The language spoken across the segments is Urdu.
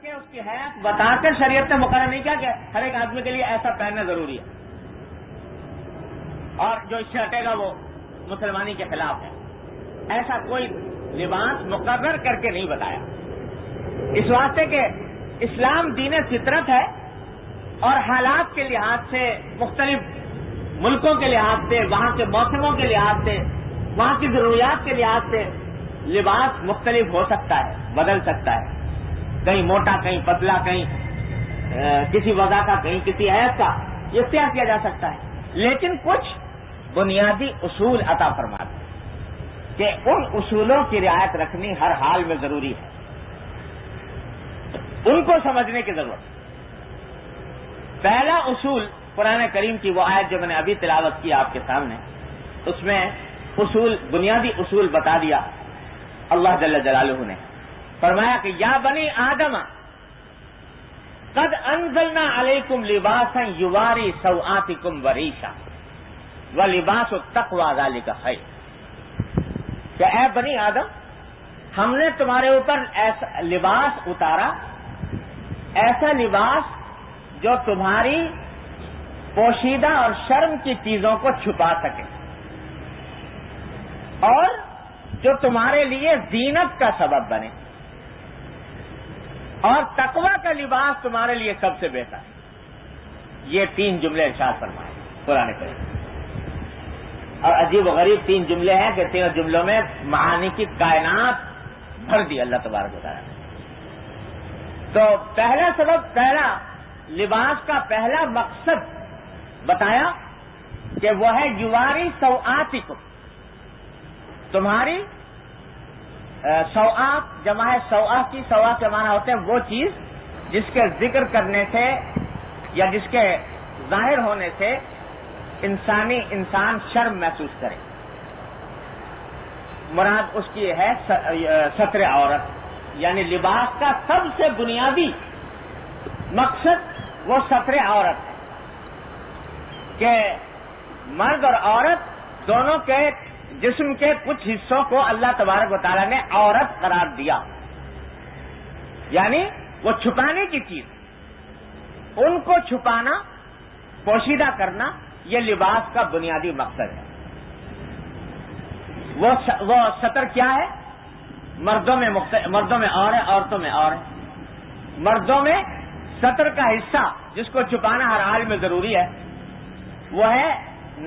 کے اس کی حیث بتا کر شریعت نے مقرر نہیں کیا کہ ہر ایک آدمی کے لیے ایسا پہننا ضروری ہے، اور جو اس سے ہٹے گا وہ مسلمانی کے خلاف ہے. ایسا کوئی لباس مقرر کر کے نہیں بتایا، اس واسطے کہ اسلام دین فطرت ہے، اور حالات کے لحاظ سے، مختلف ملکوں کے لحاظ سے، وہاں کے موسموں کے لحاظ سے، وہاں کی ضروریات کے لحاظ سے لباس مختلف ہو سکتا ہے، بدل سکتا ہے، کہیں موٹا، کہیں پتلا، کہیں کسی وضع کا، کہیں کسی حیث کا، یہ اختیار کیا جا سکتا ہے. لیکن کچھ بنیادی اصول عطا فرماتے ہیں کہ ان اصولوں کی رعایت رکھنی ہر حال میں ضروری ہے، ان کو سمجھنے کی ضرورت ہے. پہلا اصول قرآن کریم کی وہ آیت جو میں نے ابھی تلاوت کی آپ کے سامنے، اس میں اصول، بنیادی اصول بتا دیا. اللہ جل جلالہ نے فرمایا کہ یا بنی آدم قد انزلنا علیکم لباسا یواری سوآتکم وریشا ولباس التقوی ذلک خیر. کہ اے بنی آدم، ہم نے تمہارے اوپر ایسا لباس اتارا، ایسا لباس جو تمہاری پوشیدہ اور شرم کی چیزوں کو چھپا سکے، اور جو تمہارے لیے زینت کا سبب بنے، اور تقوی کا لباس تمہارے لیے سب سے بہتر ہے. یہ 3 جملے ارشاد فرمائے قرآن کریم، اور عجیب و غریب 3 جملے ہیں کہ 3 جملوں میں معانی کی کائنات بھر دی اللہ تبارک و تعالی. تو پہلا سبب، پہلا لباس کا پہلا مقصد بتایا کہ وہ ہے یواری سوآتکم، تمہاری سوآت جمع ہے سوآ کی، سوآ کے معنی ہوتے ہیں وہ چیز جس کے ذکر کرنے سے یا جس کے ظاہر ہونے سے انسان شرم محسوس کرے. مراد اس کی ہے ستر عورت، یعنی لباس کا سب سے بنیادی مقصد وہ ستر عورت ہے کہ مرد اور عورت دونوں کے جسم کے کچھ حصوں کو اللہ تبارک و تعالیٰ نے عورت قرار دیا، یعنی وہ چھپانے کی چیز، ان کو چھپانا، پوشیدہ کرنا، یہ لباس کا بنیادی مقصد ہے. وہ ستر کیا ہے؟ مردوں میں اور ہے، عورتوں میں اور ہے. مردوں میں ستر کا حصہ جس کو چھپانا ہر حال میں ضروری ہے وہ ہے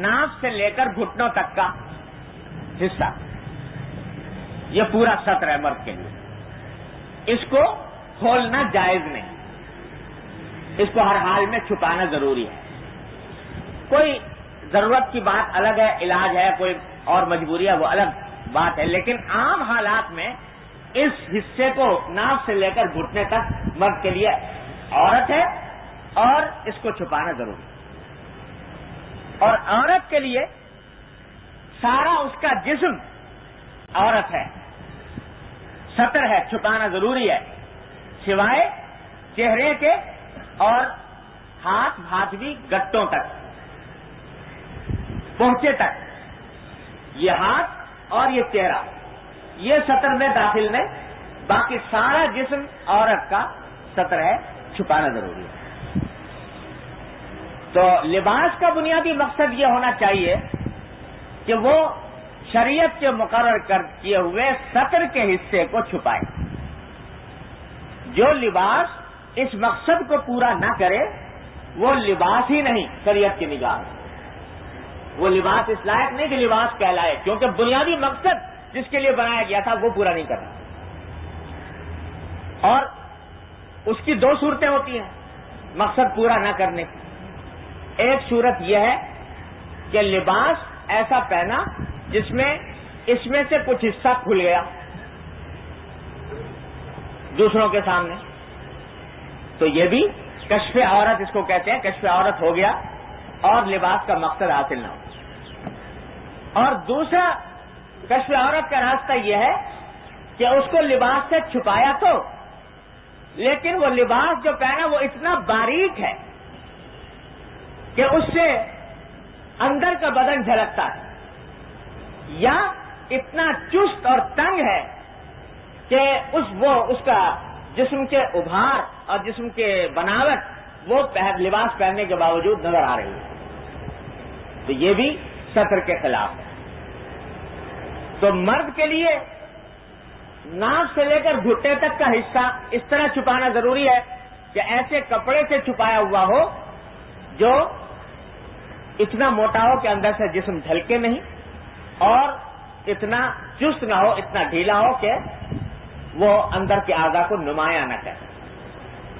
ناف سے لے کر گھٹنوں تک کا حصہ، یہ پورا ستر ہے مرد کے لیے. اس کو کھولنا جائز نہیں، اس کو ہر حال میں چھپانا ضروری ہے. کوئی ضرورت کی بات الگ ہے، علاج ہے، کوئی اور مجبوری ہے، وہ الگ بات ہے، لیکن عام حالات میں اس حصے کو ناف سے لے کر گھٹنے تک مرد کے لیے عورت ہے، اور اس کو چھپانا ضروری ہے. اور عورت کے لیے سارا اس کا جسم عورت ہے، ستر ہے، چھپانا ضروری ہے، سوائے چہرے کے اور ہاتھ بھی گٹوں تک پہنچے تک. یہ ہاتھ اور یہ چہرہ یہ ستر میں داخل نہیں، باقی سارا جسم عورت کا ستر ہے، چھپانا ضروری ہے. تو لباس کا بنیادی مقصد یہ ہونا چاہیے کہ وہ شریعت کے مقرر کیے ہوئے ستر کے حصے کو چھپائے. جو لباس اس مقصد کو پورا نہ کرے وہ لباس ہی نہیں شریعت کی نگاہ میں، وہ لباس اس لائق نہیں کہ لباس کہلائے، کیونکہ بنیادی مقصد جس کے لیے بنایا گیا تھا وہ پورا نہیں کرنا. اور اس کی 2 صورتیں ہوتی ہیں مقصد پورا نہ کرنے کی. ایک صورت یہ ہے کہ لباس ایسا پہنا جس میں اس میں سے کچھ حصہ کھل گیا دوسروں کے سامنے، تو یہ بھی کشف عورت اس کو کہتے ہیں، کشف عورت ہو گیا اور لباس کا مقصد حاصل نہ ہو. اور دوسرا کشف عورت کا راستہ یہ ہے کہ اس کو لباس سے چھپایا تو، لیکن وہ لباس جو پہنا وہ اتنا باریک ہے کہ اس سے اندر کا بدن جھلکتا ہے، یا اتنا چست اور تنگ ہے کہ اس کا جسم کے ابھار اور جسم کے بناوٹ وہ لباس پہننے کے باوجود نظر آ رہی ہے، تو یہ بھی ستر کے خلاف ہے۔ تو مرد کے لیے ناک سے لے کر گھٹنے تک کا حصہ اس طرح چھپانا ضروری ہے کہ ایسے کپڑے سے چھپایا ہوا ہو جو اتنا موٹا ہو کہ اندر سے جسم ڈھلکے نہیں، اور اتنا چست نہ ہو، اتنا ڈھیلا ہو کہ وہ اندر کے اعضاء کو نمایاں نہ کرے۔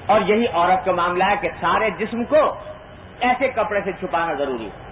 اور یہی عورت کا معاملہ ہے کہ سارے جسم کو ایسے کپڑے سے چھپانا ضروری ہے۔